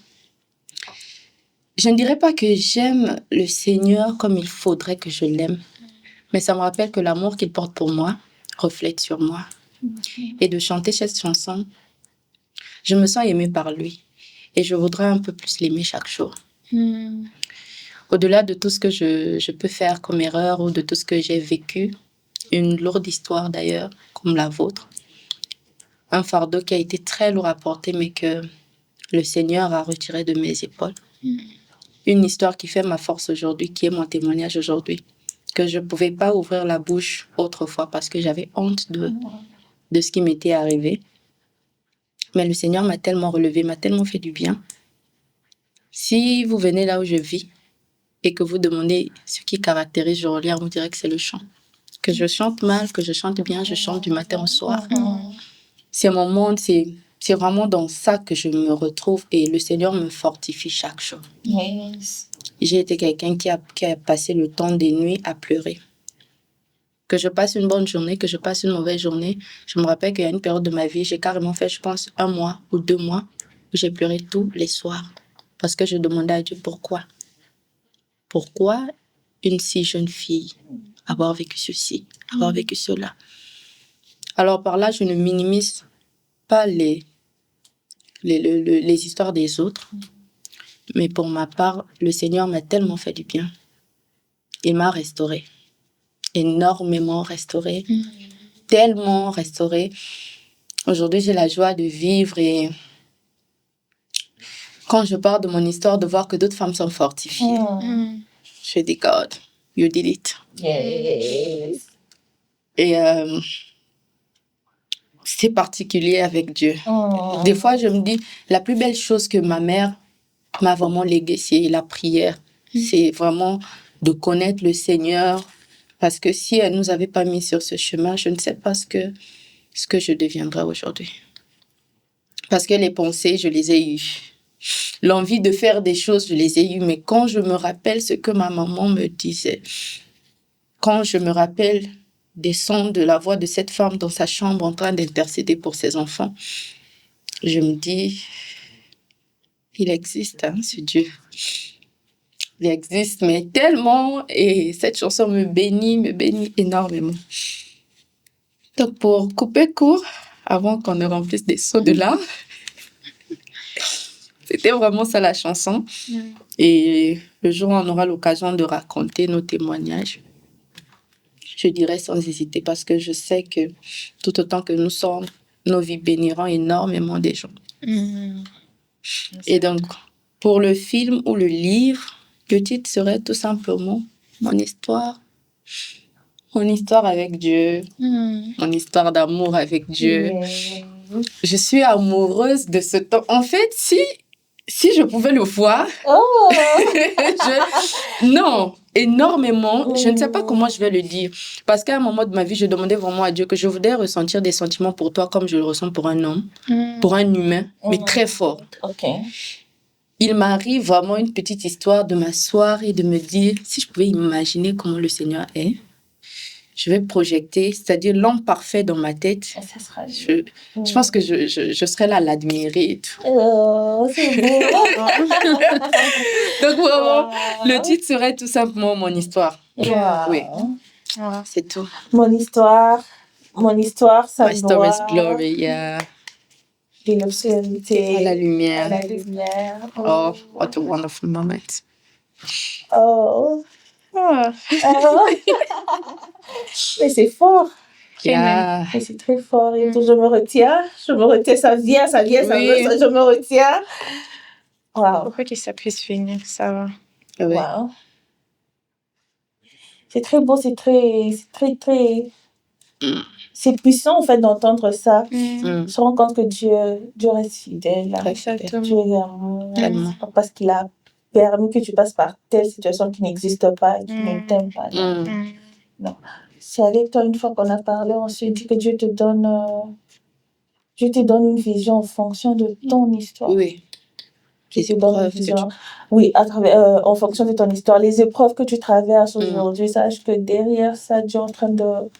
Je ne dirais pas que j'aime le Seigneur comme il faudrait que je l'aime, mais ça me rappelle que l'amour qu'il porte pour moi reflète sur moi. Et de chanter cette chanson, je me sens aimée par lui et je voudrais un peu plus l'aimer chaque jour. Au-delà de tout ce que je peux faire comme erreur ou de tout ce que j'ai vécu, une lourde histoire d'ailleurs, comme la vôtre, un fardeau qui a été très lourd à porter mais que le Seigneur a retiré de mes épaules. Une histoire qui fait ma force aujourd'hui, qui est mon témoignage aujourd'hui, que je ne pouvais pas ouvrir la bouche autrefois parce que j'avais honte de ce qui m'était arrivé. Mais le Seigneur m'a tellement relevé, m'a tellement fait du bien. Si vous venez là où je vis et que vous demandez ce qui caractérise Jorolière, on vous dirait que c'est le chant. Que je chante mal, que je chante bien, je chante du matin au soir. C'est mon monde, c'est vraiment dans ça que je me retrouve et le Seigneur me fortifie chaque jour. J'ai été quelqu'un qui a passé le temps des nuits à pleurer. Que je passe une bonne journée, que je passe une mauvaise journée. Je me rappelle qu'il y a une période de ma vie, j'ai carrément fait, je pense, 1 mois ou 2 mois où j'ai pleuré tous les soirs parce que je demandais à Dieu pourquoi. Pourquoi une si jeune fille avoir vécu ceci, avoir vécu cela. Alors par là, je ne minimise pas les histoires des autres. Mais pour ma part, le Seigneur m'a tellement fait du bien. Il m'a restaurée. Énormément restaurée. Tellement restaurée. Aujourd'hui, j'ai la joie de vivre et quand je parle de mon histoire, de voir que d'autres femmes sont fortifiées. Je dis, God, you did it. Yes. Et c'est particulier avec Dieu. Des fois, je me dis, la plus belle chose que ma mère m'a vraiment léguée, c'est la prière. C'est vraiment de connaître le Seigneur. Parce que si elle ne nous avait pas mis sur ce chemin, je ne sais pas ce que je deviendrais aujourd'hui. Parce que les pensées, je les ai eues. L'envie de faire des choses, je les ai eues. Mais quand je me rappelle ce que ma maman me disait, quand je me rappelle des sons de la voix de cette femme dans sa chambre en train d'intercéder pour ses enfants, je me dis, il existe, ce Dieu. Il existe, mais tellement. Et cette chanson me bénit énormément. Donc, pour couper court, avant qu'on ne remplisse des seaux de larmes, c'était vraiment ça la chanson. Et le jour où on aura l'occasion de raconter nos témoignages, je dirais sans hésiter, parce que je sais que tout autant que nous sommes, nos vies béniront énormément des gens. Et donc, pour le film ou le livre, le titre serait tout simplement Mon histoire. Mon histoire avec Dieu. Mon histoire d'amour avec Dieu. Je suis amoureuse de ce temps. En fait, si je pouvais le voir, non, énormément. Je ne sais pas comment je vais le dire. Parce qu'à un moment de ma vie, je demandais vraiment à Dieu que je voudrais ressentir des sentiments pour toi comme je le ressens pour un homme, pour un humain, mais très fort. Il m'arrive vraiment une petite histoire de m'asseoir et de me dire, si je pouvais imaginer comment le Seigneur est, je vais projeter, c'est-à-dire l'homme parfait dans ma tête. Ça sera je pense que je serais là à l'admirer et tout. C'est beau. Donc vraiment, le titre serait tout simplement Mon histoire. Oui, c'est tout. Mon histoire, ça My story's glory, yeah. De l'obscurité à la lumière. À la lumière. Oh, what a wonderful moment. Mais c'est fort. Yeah. Mais c'est très fort. Et je me retiens, ça vient, je me retiens. Wow. Pourquoi que ça puisse finir, ça va. Oui. Wow. C'est très beau, c'est très... C'est puissant, en fait, d'entendre ça. Se rendre compte que Dieu reste fidèle. Très fidèle. Dieu est amour. Parce qu'il a permis que tu passes par telle situation qui n'existe pas, qui ne t'aime pas. Non. C'est avec toi, une fois qu'on a parlé, on se dit que Dieu te donne une vision en fonction de ton histoire. Oui. Dieu te donne une vision. Oui, en fonction de ton histoire. Les épreuves que tu traverses aujourd'hui, sache que derrière ça, Dieu est en train de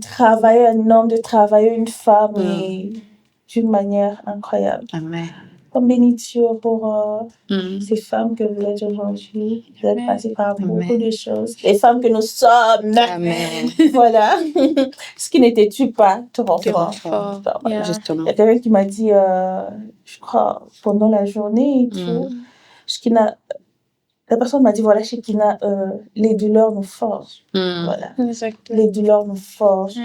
travailler un homme, de travailler une femme et d'une manière incroyable. Amen. Comme béni Dieu pour ces femmes que vous êtes aujourd'hui. Vous êtes passées par beaucoup de choses. Les femmes que nous sommes. Amen. Voilà. Ce qui n'étais-tu pas trop fort. Voilà. Justement. Il y a quelqu'un qui m'a dit, je crois, pendant la journée et tout, la personne m'a dit, voilà, Shekina, les douleurs nous forgent. Voilà. Exactement. Les douleurs nous forgent.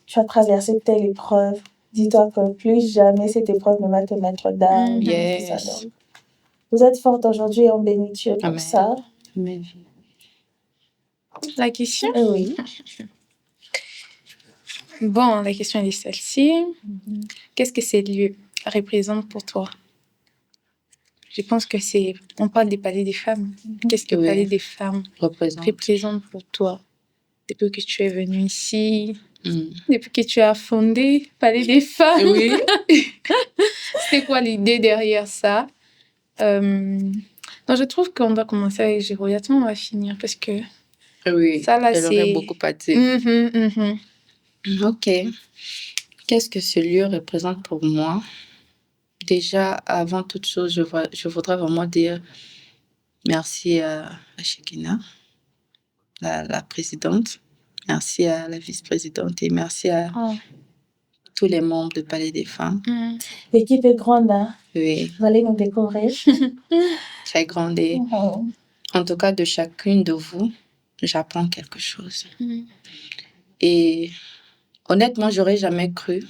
Tu as traversé telle épreuve. Dis-toi que plus jamais cette épreuve ne va te mettre down. Yes. Vous êtes forte aujourd'hui et on bénit Dieu pour ça. Amen. La question? Oui. Bon, la question est celle-ci. Qu'est-ce que ces lieux représentent pour toi? Je pense que on parle des palais des femmes. Qu'est-ce que le palais des femmes représente pour toi? Depuis que tu es venue ici, depuis que tu as fondé Palais des femmes. Oui. C'était quoi l'idée derrière ça? Donc, je trouve qu'on doit commencer avec Géroyaton, on va finir parce que ça, là, elle aurait beaucoup à dire. Ok. Qu'est-ce que ce lieu représente pour moi? Déjà, avant toute chose, je voudrais vraiment dire merci à Shekina, la présidente. Merci à la vice-présidente et merci à tous les membres du Palais des femmes. L'équipe est grande, hein? Oui. Vous allez nous découvrir. Très grande. Et en tout cas, de chacune de vous, j'apprends quelque chose. Et honnêtement, j'aurais jamais cru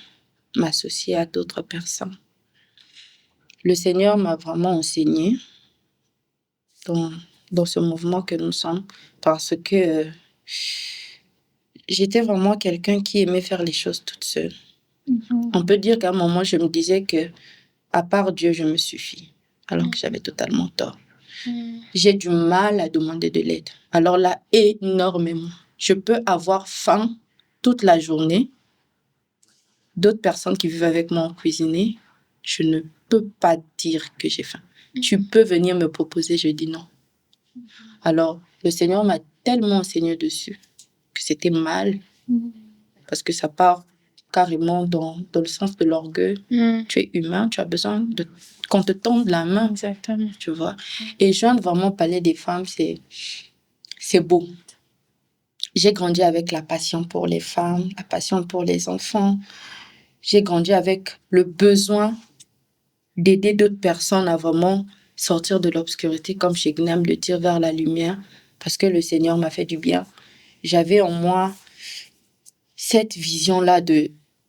m'associer à d'autres personnes. Le Seigneur m'a vraiment enseigné dans ce mouvement que nous sommes parce que j'étais vraiment quelqu'un qui aimait faire les choses toute seule. On peut dire qu'à un moment, je me disais que, à part Dieu, je me suffis, alors que j'avais totalement tort. J'ai du mal à demander de l'aide. Alors là, énormément. Je peux avoir faim toute la journée. D'autres personnes qui vivent avec moi ont cuisiné. Je ne peux pas dire que j'ai faim. Tu peux venir me proposer, je dis non. Alors, le Seigneur m'a tellement enseigné dessus que c'était mal, parce que ça part carrément dans le sens de l'orgueil. Tu es humain, tu as besoin qu'on te tende la main. Exactement. Tu vois. Et joindre vraiment parler des femmes, c'est beau. J'ai grandi avec la passion pour les femmes, la passion pour les enfants. J'ai grandi avec le besoin d'aider d'autres personnes à vraiment sortir de l'obscurité, comme Shegnam le dire, vers la lumière, parce que le Seigneur m'a fait du bien. J'avais en moi cette vision-là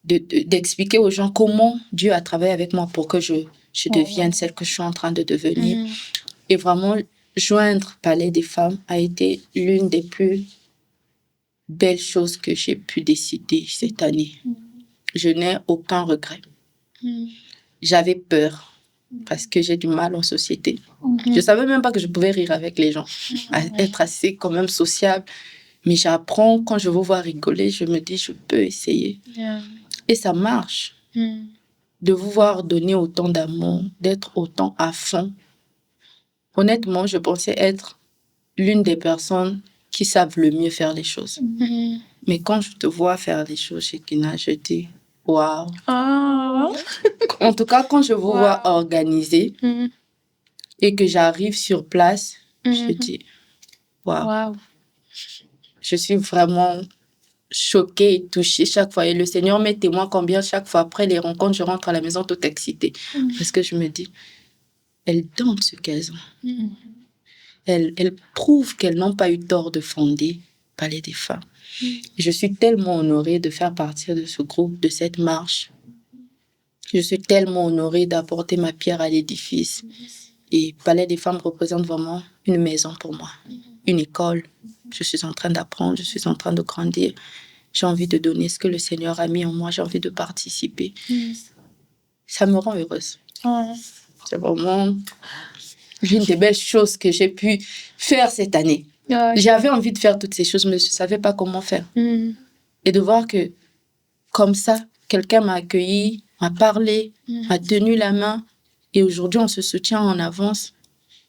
d'expliquer aux gens comment Dieu a travaillé avec moi pour que je devienne celle que je suis en train de devenir. Et vraiment, joindre Palais des femmes a été l'une des plus belles choses que j'ai pu décider cette année. Je n'ai aucun regret. J'avais peur parce que j'ai du mal en société. Je savais même pas que je pouvais rire avec les gens, être assez quand même sociable. Mais j'apprends, quand je vous vois rigoler, je me dis, je peux essayer. Et ça marche. De vous voir donner autant d'amour, d'être autant à fond. Honnêtement, je pensais être l'une des personnes qui savent le mieux faire les choses. Mais quand je te vois faire les choses, Shekinah, je dis, waouh. En tout cas, quand je vous vois organiser et que j'arrive sur place, je dis, waouh. Je suis vraiment choquée et touchée chaque fois. Et le Seigneur m'est témoin combien chaque fois après les rencontres, je rentre à la maison toute excitée. Parce que je me dis, elles donnent ce qu'elles ont. Elles prouvent qu'elles n'ont pas eu tort de fonder Palais des femmes. Je suis tellement honorée de faire partie de ce groupe, de cette marche. Je suis tellement honorée d'apporter ma pierre à l'édifice. Et Palais des femmes représente vraiment une maison pour moi, une école. Je suis en train d'apprendre, je suis en train de grandir. J'ai envie de donner ce que le Seigneur a mis en moi, j'ai envie de participer. Ça me rend heureuse. C'est vraiment l'une des belles choses que j'ai pu faire cette année. J'avais envie de faire toutes ces choses, mais je ne savais pas comment faire. Et de voir que, comme ça, quelqu'un m'a accueilli, m'a parlé, m'a tenu la main. Et aujourd'hui, on se soutient en avance.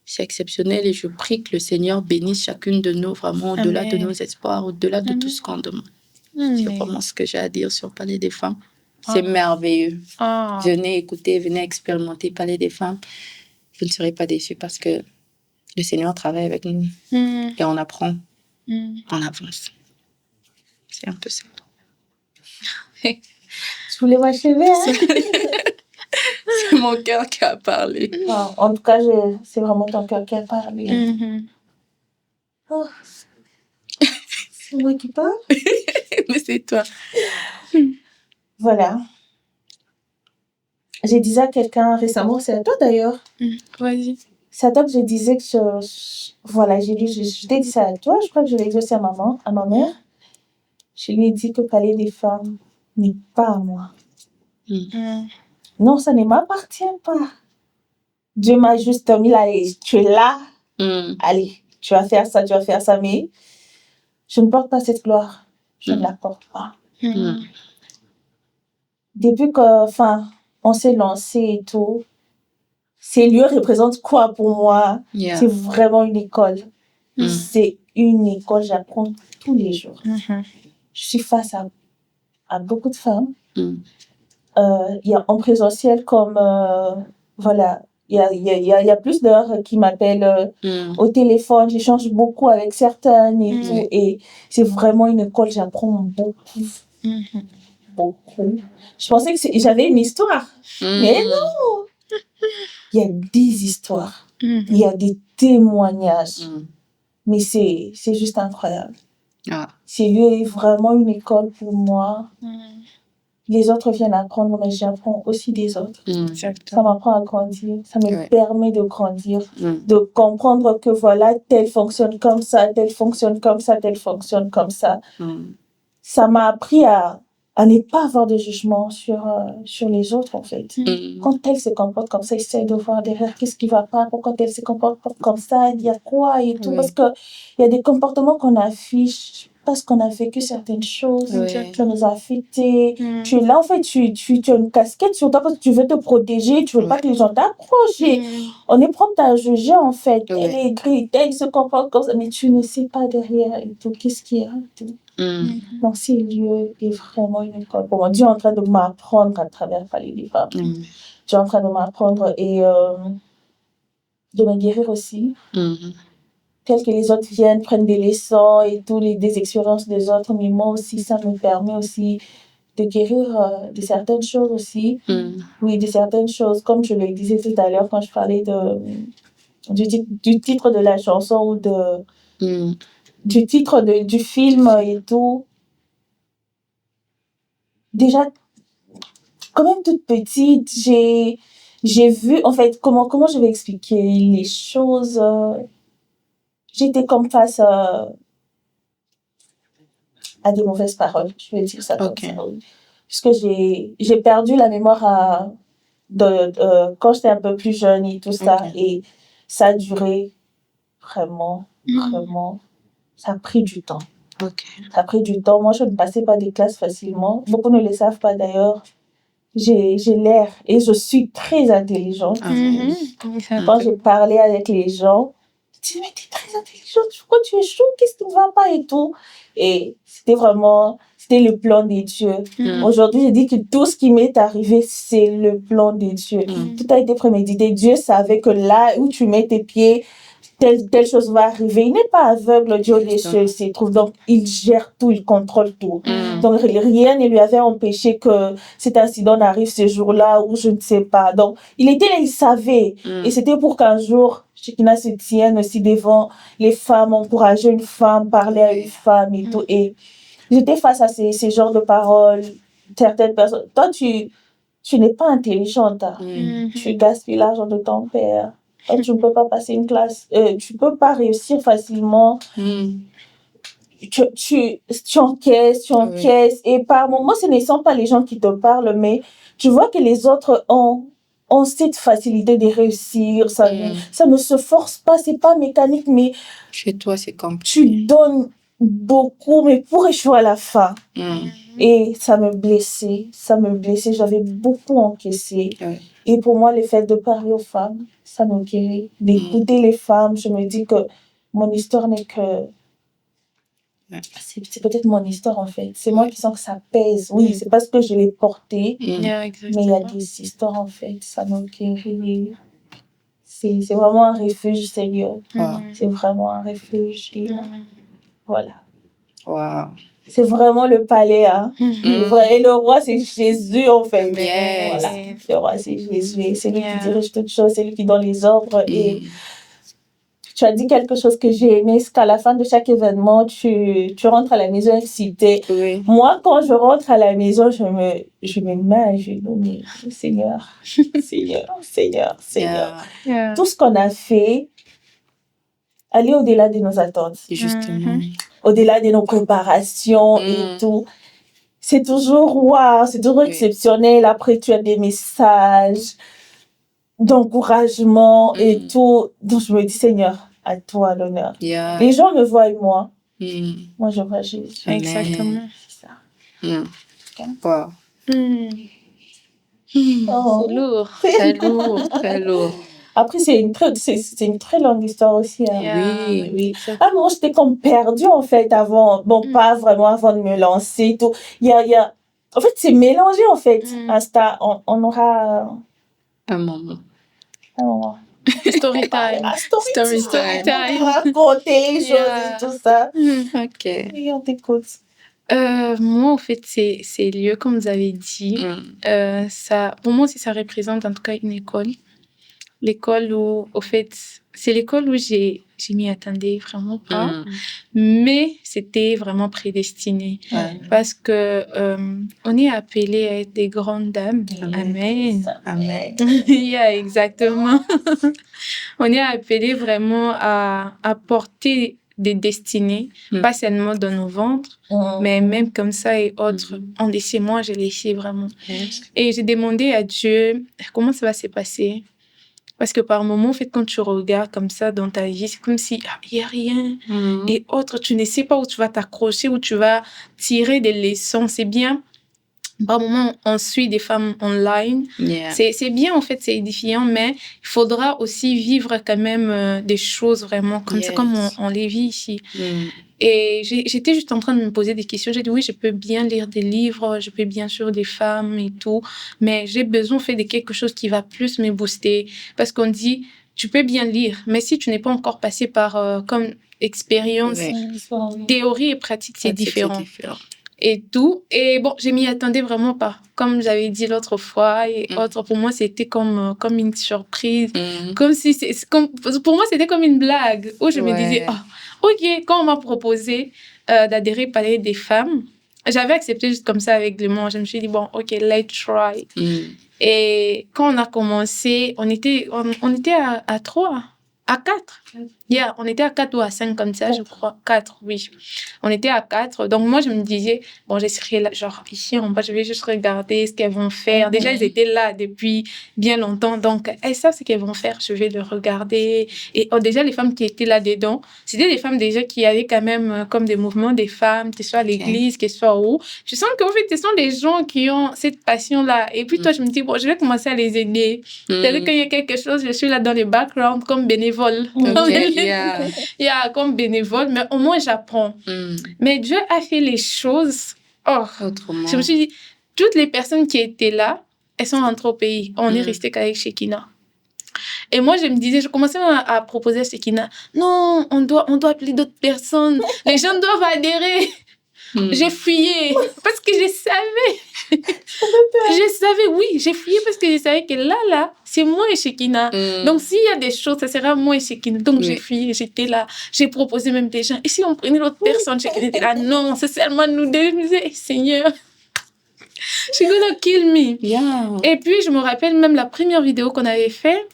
C'est exceptionnel et je prie que le Seigneur bénisse chacune de nous, vraiment au-delà de nos espoirs, au-delà de tout ce qu'on demande. C'est vraiment ce que j'ai à dire sur Palais des femmes. C'est merveilleux. Venez écouter, venez expérimenter Palais des femmes. Vous ne serez pas déçus parce que le Seigneur travaille avec nous et on apprend en avance. C'est un peu ça. Je voulais m'achever. C'est mon cœur qui a parlé. En tout cas, c'est vraiment ton cœur qui a parlé. Oh. C'est moi qui parle? Mais c'est toi. Voilà. J'ai dit à quelqu'un récemment, c'est à toi d'ailleurs. Vas-y. C'est à toi que je disais que voilà, je t'ai dit ça à toi, je crois que je l'ai dit aussi à ma mère. Je lui ai dit que Palais des femmes n'est pas à moi. Non, ça ne m'appartient pas. Dieu m'a juste mis là, tu es là. Allez, tu vas faire ça, mais je ne porte pas cette gloire. Je ne la porte pas. Depuis on s'est lancé et tout, ces lieux représentent quoi pour moi? C'est vraiment une école. C'est une école, j'apprends tous les jours. Je suis face à beaucoup de femmes. Il y a en présentiel comme, voilà, il y a plus d'heures qui m'appellent au téléphone. J'échange beaucoup avec certaines et tout. Et c'est vraiment une école, j'apprends beaucoup. Beaucoup. Je pensais que j'avais une histoire. Mais non! Il y a des histoires. Il y a des témoignages. Mais c'est juste incroyable. C'est vraiment une école pour moi. Les autres viennent apprendre, mais j'apprends aussi des autres. Ça m'apprend à grandir. Ça me permet de grandir. De comprendre que voilà, tel fonctionne comme ça, tel fonctionne comme ça, tel fonctionne comme ça. Ça m'a appris à à ne pas avoir de jugement sur les autres, en fait. Quand elle se comporte comme ça, essaye de voir derrière qu'est-ce qui va pas, pourquoi elle se comporte comme ça, il y a quoi et tout. Parce que il y a des comportements qu'on affiche parce qu'on a vécu certaines choses, ça nous a affectés. Tu es là, en fait, tu as une casquette sur toi parce que tu veux te protéger, tu veux pas que les gens t'approchent. On est prompt à juger, en fait. Elle est grise, elle se comporte comme ça, mais tu ne sais pas derrière et tout, qu'est-ce qu'il y a et tout. Donc, ce lieu est vraiment une école pour moi. Dieu est en train de m'apprendre à travers Palais des femmes. Dieu est en train de m'apprendre et de me guérir aussi. Tel que les autres viennent, prennent des leçons et tout, des expériences des autres, mais moi aussi, ça me permet aussi de guérir de certaines choses aussi. Oui, de certaines choses, comme je le disais tout à l'heure quand je parlais du titre de la chanson ou du titre du film et tout. Déjà, quand même toute petite, j'ai vu, en fait, comment je vais expliquer les choses. J'étais comme face à des mauvaises paroles, je vais dire ça comme ça. Puisque j'ai perdu la mémoire quand j'étais un peu plus jeune et tout ça. Et ça a duré vraiment. Ça a pris du temps. Ça a pris du temps. Moi, je ne passais pas des classes facilement. Beaucoup ne le savent pas d'ailleurs. J'ai l'air et je suis très intelligente. Quand j'ai parlé avec les gens, je disais, mais tu es très intelligente, pourquoi tu es chou, qu'est-ce qui ne va pas et tout. Et c'était le plan des dieux. Aujourd'hui, je dis que tout ce qui m'est arrivé, c'est le plan des dieux. Tout a été prémédité. Dieu savait que là où tu mets tes pieds, telle chose va arriver. Il n'est pas aveugle, Dieu des cieux s'y trouve. Donc, il gère tout, il contrôle tout. Donc, rien ne lui avait empêché que cet incident n'arrive ce jour-là ou je ne sais pas. Donc, il savait. Et c'était pour qu'un jour, Shekinah se tienne aussi devant les femmes, encourager une femme, parler à une femme et tout. Et j'étais face à ces genres de paroles. Certaines personnes, toi, tu n'es pas intelligente. Tu gaspilles l'argent de ton père. Tu ne peux pas passer une classe, tu ne peux pas réussir facilement. Tu encaisses. Et par moments, ce ne sont pas les gens qui te parlent, mais tu vois que les autres ont cette facilité de réussir. Ça ne se force pas, ce n'est pas mécanique, mais chez toi, c'est comme tu donnes beaucoup, mais pour échouer à la fin. Et ça me blessait. J'avais beaucoup encaissé. Et pour moi, le fait de parler aux femmes, ça me guérit. D'écouter les femmes, je me dis que mon histoire n'est que... C'est peut-être mon histoire, en fait. C'est moi qui sens que ça pèse. Oui, c'est parce que je l'ai porté. Mais il y a des histoires, en fait. Ça me guérit. C'est vraiment un refuge, Seigneur. C'est vraiment un refuge. Et voilà. Wow. C'est vraiment le palais, hein. Et le roi, c'est Jésus, en fait. Voilà. Le roi, c'est Jésus. C'est lui qui dirige toutes choses, c'est lui qui donne les ordres. Et tu as dit quelque chose que j'ai aimé, c'est qu'à la fin de chaque événement, tu rentres à la maison excitée. Moi, quand je rentre à la maison, je me mets à genoux, mais Seigneur. Tout ce qu'on a fait, aller au-delà de nos attentes. Justement. Au-delà de nos comparations et tout. C'est toujours wow, c'est toujours exceptionnel. Après, tu as des messages d'encouragement et tout. Donc, je me dis, Seigneur, à toi l'honneur. Les gens me voient moi. Moi, je vois Jésus. Exactement. C'est ça. Wow. C'est lourd. Très lourd. Après, c'est une très longue histoire aussi. Oui. Ah, moi, j'étais comme perdue, en fait, avant. Bon, pas vraiment avant de me lancer et tout. En fait, c'est mélangé, en fait. On aura... Un moment. Story time. Story time. Raconter les choses et tout ça. OK. Et on t'écoute. Moi, en fait, ces lieux, comme vous avez dit, pour moi aussi, ça représente en tout cas une école. L'école où, au fait, c'est l'école où je m'y attendais vraiment pas, mais c'était vraiment prédestiné. Parce que on est appelé à être des grandes dames. Amen. Exactement. On est appelé vraiment à porter des destinées, pas seulement dans nos ventres, mais même comme ça et autres. On laissait, moi, j'ai laissé vraiment. Et j'ai demandé à Dieu, comment ça va se passer? Parce que par moment, en fait, quand tu regardes comme ça dans ta vie, c'est comme si il n'y a rien. Et autres, tu ne sais pas où tu vas t'accrocher, où tu vas tirer des leçons. C'est bien. Par moment, on suit des femmes online. C'est bien, en fait, c'est édifiant, mais il faudra aussi vivre quand même des choses vraiment comme ça, comme on les vit ici. Et j'étais juste en train de me poser des questions. J'ai dit, oui, je peux bien lire des livres, je peux bien sûr des femmes et tout, mais j'ai besoin, en fait, de quelque chose qui va plus me booster. Parce qu'on dit, tu peux bien lire, mais si tu n'es pas encore passé par comme expérience, théorie et pratique, c'est différent. Et tout. Et bon, je m'y attendais vraiment pas. Comme j'avais dit l'autre fois et autres, pour moi, c'était comme une surprise. Comme si pour moi, c'était comme une blague où je me disais, OK, quand on m'a proposé d'adhérer au Palais des femmes, j'avais accepté juste comme ça avec Clément. Je me suis dit, bon, OK, let's try. Et quand on a commencé, on était à 3. À 4. On était à 4 ou à 5 comme ça, je crois. 4, oui. On était à 4. Donc, moi, je me disais, bon, je serai là, genre, ici en bas, je vais juste regarder ce qu'elles vont faire. Déjà, elles étaient là depuis bien longtemps. Donc, elles savent ce qu'elles vont faire. Je vais le regarder. Et déjà, les femmes qui étaient là-dedans, c'était des femmes déjà qui avaient quand même comme des mouvements des femmes, que ce soit à l'église, que ce soit où. Je sens qu'en fait, ce sont des gens qui ont cette passion-là. Et puis, toi, je me dis, bon, je vais commencer à les aider. C'est-à-dire qu'il y a quelque chose, je suis là dans le background comme bénévole. Comme bénévole, mais au moins j'apprends. Mais Dieu a fait les choses autrement. Je me suis dit, toutes les personnes qui étaient là, elles sont rentrées au pays. On est resté qu'avec Shekinah. Et moi, je me disais, je commençais à proposer à Shekinah, non, on doit appeler d'autres personnes. Les gens doivent adhérer. J'ai fuyé parce que je savais. J'ai fuyé parce que je savais que là, c'est moi et Shekinah. Donc, s'il y a des choses, ça sera moi et Shekinah. Donc, j'ai fuyé, j'étais là. J'ai proposé même des gens. Et si on prenait l'autre personne, Shekinah était là, non, c'est seulement nous deux. Je me disais, Seigneur, she's gonna kill me. Et puis, je me rappelle même la première vidéo qu'on avait fait.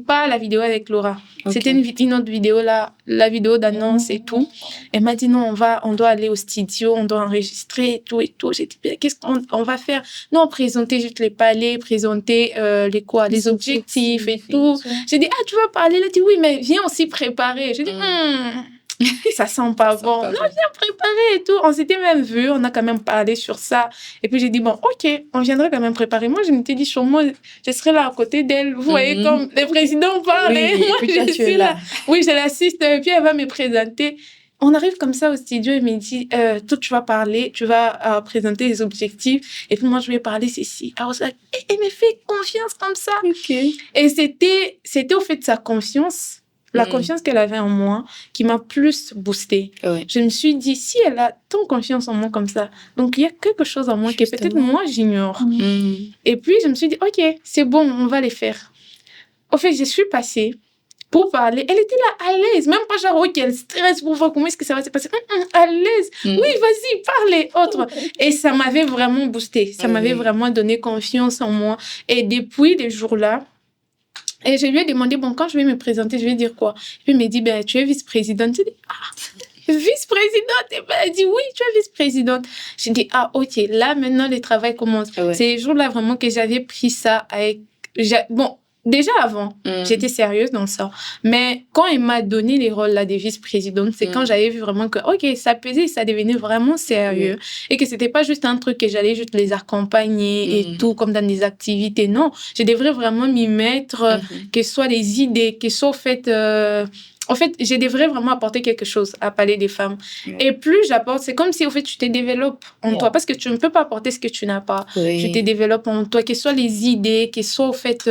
Pas la vidéo avec Laura. C'était une autre vidéo, la vidéo d'annonce et tout. Elle m'a dit, non, on doit aller au studio, on doit enregistrer et tout. J'ai dit, qu'est-ce qu'on va faire? Non, présenter juste les palais, présenter les objectifs et tout. J'ai dit, tu vas parler? Elle a dit, oui, mais viens aussi préparer. J'ai dit, ça sent pas bon. Non, viens préparer et tout. On s'était même vus, on a quand même parlé sur ça. Et puis j'ai dit, bon, OK, on viendrait quand même préparer. Moi, je m'étais dit, sûrement, je serais là à côté d'elle. Vous voyez, comme les présidents parlent. Moi, je suis là. Oui, je l'assiste. Et puis elle va me présenter. On arrive comme ça au studio et me dit, toi, tu vas parler, tu vas présenter les objectifs. Et puis moi, je vais parler ceci. Alors, elle me fait confiance comme ça. Et c'était au fait de sa confiance. La confiance qu'elle avait en moi qui m'a plus boostée. Je me suis dit, si elle a tant confiance en moi comme ça, donc il y a quelque chose en moi que peut-être moi j'ignore. Et puis je me suis dit, OK, c'est bon, on va les faire. Au fait, je suis passée pour parler. Elle était là à l'aise, même pas genre, OK, elle stresse pour voir comment est-ce que ça va se passer. À l'aise. Oui, vas-y, parlez, autre. Et ça m'avait vraiment boostée. Ça m'avait vraiment donné confiance en moi. Et depuis les jours-là, et je lui ai demandé, bon, quand je vais me présenter, je vais dire quoi? Et puis il m'a dit, tu es vice-présidente. J'ai dit, vice-présidente? Et elle a dit, oui, tu es vice-présidente. J'ai dit, OK, là, maintenant, le travail commence. C'est les jours-là vraiment que j'avais pris ça avec... Bon, déjà avant, j'étais sérieuse dans ça. Mais quand il m'a donné les rôles là des vice-présidentes, c'est quand j'avais vu vraiment que, OK, ça pesait, ça devenait vraiment sérieux. Et que c'était pas juste un truc que j'allais juste les accompagner et tout, comme dans des activités. Non, je devrais vraiment m'y mettre, que ce soit les idées, que ce soit en fait, je devrais vraiment apporter quelque chose à Palais des femmes. Et plus j'apporte, c'est comme si, au fait, tu te développes en toi. Parce que tu ne peux pas apporter ce que tu n'as pas. Tu te développes en toi, que ce soit les idées, que ce soit, au fait,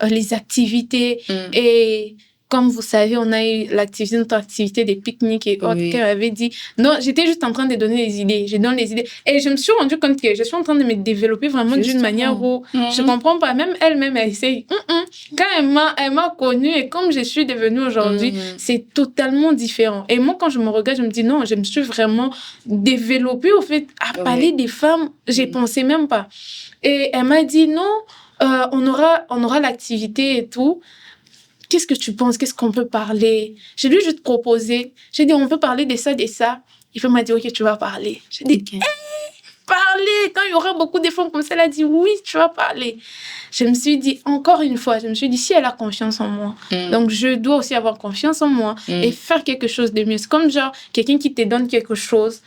les activités. Et comme vous savez, on a eu notre activité des pique-niques et autres, qu'elle avait dit. Non, j'étais juste en train de donner les idées. Je donne les idées. Et je me suis rendu compte que je suis en train de me développer vraiment d'une manière où je comprends pas. Même elle-même, elle essaye. Quand elle m'a connue et comme je suis devenue aujourd'hui, c'est totalement différent. Et moi, quand je me regarde, je me dis non, je me suis vraiment développée, au fait, à parler des femmes. J'ai pensé même pas. Et elle m'a dit non, on aura l'activité et tout. qu'est-ce que tu penses? Qu'est-ce qu'on peut parler? J'ai lui juste proposé. J'ai dit, on peut parler de ça, de ça. Il m'a dit, OK, tu vas parler. J'ai dit, parler. Quand il y aura beaucoup de femmes comme ça, elle a dit, oui, tu vas parler. Je me suis dit, encore une fois, si elle a confiance en moi, donc je dois aussi avoir confiance en moi et faire quelque chose de mieux. C'est comme genre, quelqu'un qui te donne quelque chose,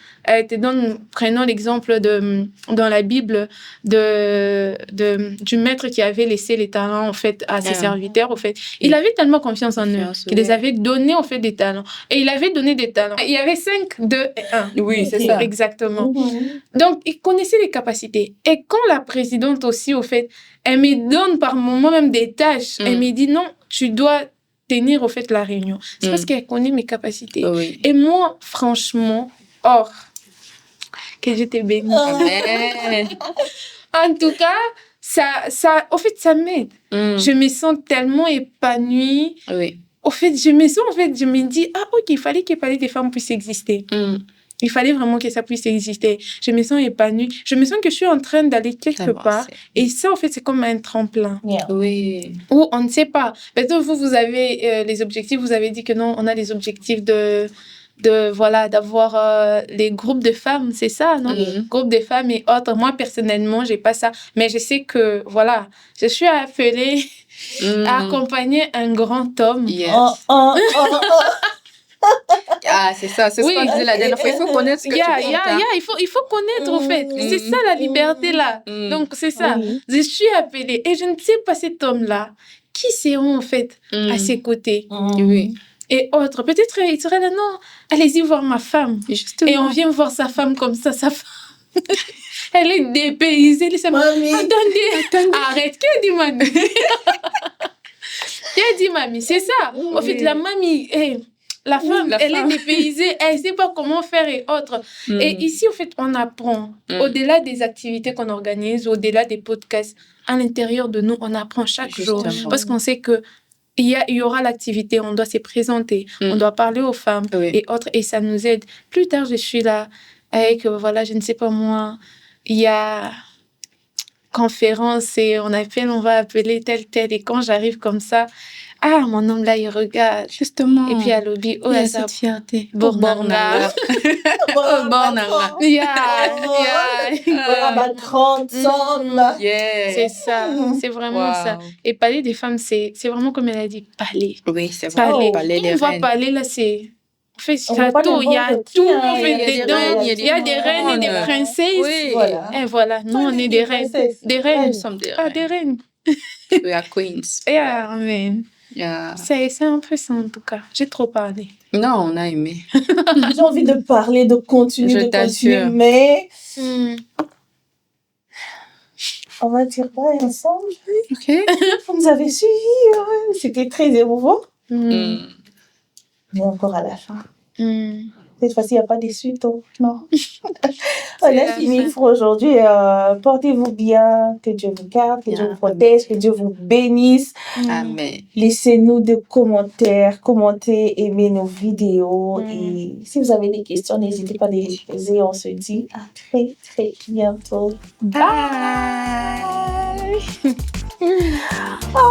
prenons l'exemple dans la Bible du maître qui avait laissé les talents, en fait, à ses serviteurs, en fait. Il avait tellement confiance en eux qu'il les avait donné, en fait, des talents. Et il avait donné des talents. Il y avait 5, 2 et 1. Oui, c'est ça. Exactement. Donc, il connaissait les capacités. Et quand la présidente aussi, au fait, elle me donne par moment même des tâches. Elle me dit, non, tu dois tenir, au fait, la réunion. C'est parce qu'elle connaît mes capacités. Oui. Et moi, franchement, que je te bénisse. Amen. En tout cas, au fait, ça m'aide. Je me sens tellement épanouie. Oui. Au fait, je me dis, OK, il fallait que parler des femmes puisse exister. Il fallait vraiment que ça puisse exister. Je me sens épanouie. Je me sens que je suis en train d'aller quelque part. Et ça, en fait, c'est comme un tremplin. Oui. Où on ne sait pas. Peut-être vous avez les objectifs. Vous avez dit que non, on a les objectifs d'avoir les groupes de femmes. C'est ça, non? Groupes de femmes et autres. Moi, personnellement, j'ai pas ça. Mais je sais que, voilà, je suis appelée à accompagner un grand homme. Yes. C'est ça, c'est ce qu'on disait la dernière fois. Il faut connaître ce que tu comptes. Il faut connaître, en fait. C'est ça, la liberté, là. Donc, c'est ça. Je suis appelée. Et je ne sais pas cet homme-là. Qui seront, en fait, à ses côtés? Oui. Et autres. Peut-être, il serait là, non, allez-y voir ma femme. Justement. Et on vient voir sa femme comme ça, sa femme. Elle est dépaysée. Mamie. Attendez. Arrête. Qui a dit mamie? Qui a dit mamie? C'est ça. En fait, la mamie... La femme, elle est dépaysée, elle ne sait pas comment faire et autres. Et ici, en fait, on apprend. Au-delà des activités qu'on organise, au-delà des podcasts, à l'intérieur de nous, on apprend chaque jour. Parce qu'on sait qu'il y aura l'activité, on doit se présenter, on doit parler aux femmes et autres, et ça nous aide. Plus tard, je suis là avec, voilà, je ne sais pas moi, il y a conférence et on va appeler tel, et quand j'arrive comme ça, mon homme là, il regarde. Justement. Et puis à l'objet, il y a cette fierté. Bornara. Bornara. C'est ça. C'est vraiment ça. Et parler des femmes, c'est vraiment comme elle a dit, parler. Oui, c'est vrai. Parler des reines. Parler là, c'est... En fait, château, il y a tout. Il y a des reines et des princesses. Oui. Et voilà, nous, on est des reines. Des reines. Nous sommes des reines. Des reines. We are queens. Amen. C'est un peu ça, en tout cas. J'ai trop parlé. Non, on a aimé. J'ai envie de parler, de continuer, mais... On va dire bye ensemble. OK. Vous nous avez suivis. C'était très émouvant. Mais encore à la fin. Cette fois-ci, il n'y a pas de suite. Non. On a fini pour aujourd'hui. Portez-vous bien. Que Dieu vous garde, que Dieu vous protège, que Dieu vous bénisse. Amen. Laissez-nous des commentaires. Commentez, aimez nos vidéos. Et si vous avez des questions, n'hésitez pas à les poser. On se dit à très, très bientôt. Bye. Bye.